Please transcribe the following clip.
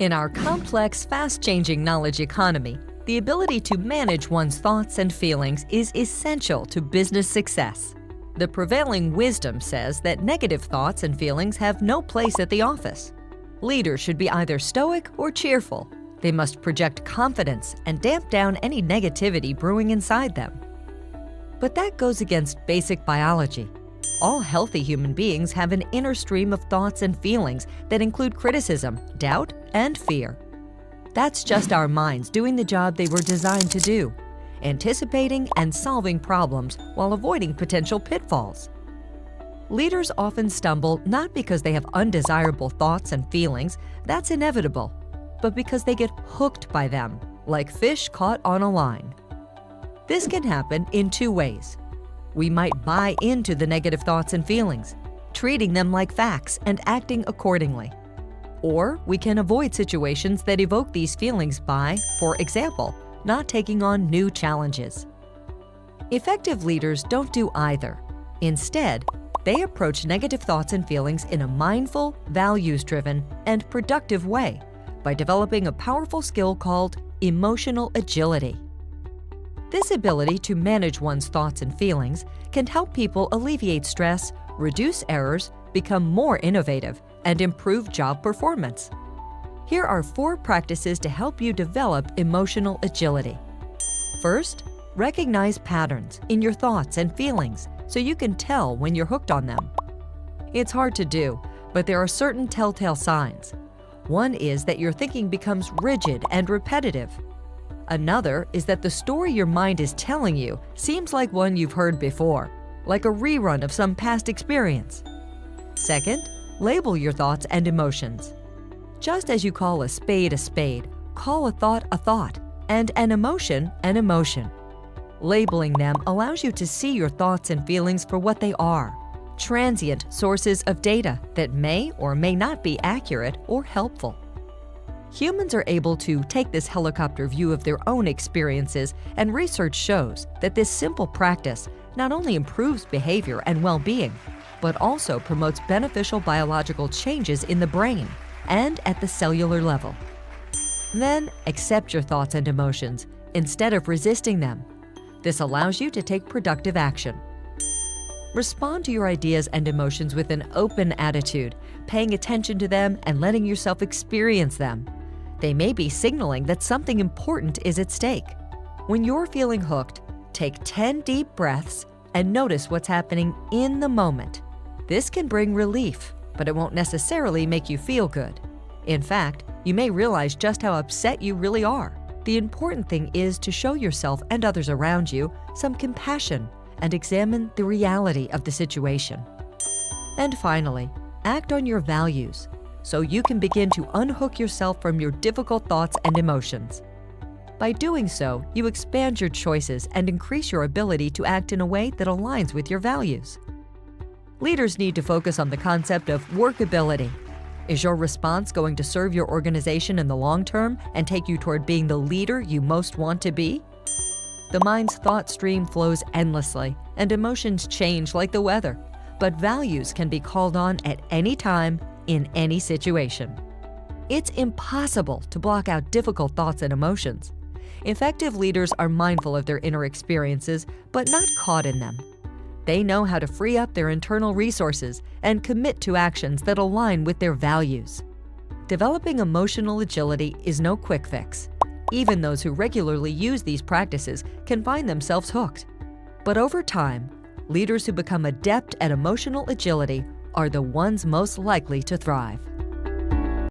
In our complex, fast-changing knowledge economy, the ability to manage one's thoughts and feelings is essential to business success. The prevailing wisdom says that negative thoughts and feelings have no place at the office. Leaders should be either stoic or cheerful. They must project confidence and damp down any negativity brewing inside them. But that goes against basic biology. All healthy human beings have an inner stream of thoughts and feelings that include criticism, doubt, and fear. That's just our minds doing the job they were designed to do, anticipating and solving problems while avoiding potential pitfalls. Leaders often stumble not because they have undesirable thoughts and feelings, that's inevitable, but because they get hooked by them, like fish caught on a line. This can happen in two ways. We might buy into the negative thoughts and feelings, treating them like facts and acting accordingly. Or we can avoid situations that evoke these feelings by, for example, not taking on new challenges. Effective leaders don't do either. Instead, they approach negative thoughts and feelings in a mindful, values-driven, and productive way by developing a powerful skill called emotional agility. This ability to manage one's thoughts and feelings can help people alleviate stress, reduce errors, become more innovative, and improve job performance. Here are 4 practices to help you develop emotional agility. First, recognize patterns in your thoughts and feelings so you can tell when you're hooked on them. It's hard to do, but there are certain telltale signs. One is that your thinking becomes rigid and repetitive. Another is that the story your mind is telling you seems like one you've heard before, like a rerun of some past experience. Second, label your thoughts and emotions. Just as you call a spade, call a thought, and an emotion. Labeling them allows you to see your thoughts and feelings for what they are, transient sources of data that may or may not be accurate or helpful. Humans are able to take this helicopter view of their own experiences, and research shows that this simple practice not only improves behavior and well-being, but also promotes beneficial biological changes in the brain and at the cellular level. Then, accept your thoughts and emotions instead of resisting them. This allows you to take productive action. Respond to your ideas and emotions with an open attitude, paying attention to them and letting yourself experience them. They may be signaling that something important is at stake. When you're feeling hooked, take 10 deep breaths and notice what's happening in the moment. This can bring relief, but it won't necessarily make you feel good. In fact, you may realize just how upset you really are. The important thing is to show yourself and others around you some compassion and examine the reality of the situation. And finally, act on your values so you can begin to unhook yourself from your difficult thoughts and emotions. By doing so, you expand your choices and increase your ability to act in a way that aligns with your values. Leaders need to focus on the concept of workability. Is your response going to serve your organization in the long term and take you toward being the leader you most want to be? The mind's thought stream flows endlessly, and emotions change like the weather, but values can be called on at any time, in any situation. It's impossible to block out difficult thoughts and emotions. Effective leaders are mindful of their inner experiences, but not caught in them. They know how to free up their internal resources and commit to actions that align with their values. Developing emotional agility is no quick fix. Even those who regularly use these practices can find themselves hooked. But over time, leaders who become adept at emotional agility are the ones most likely to thrive.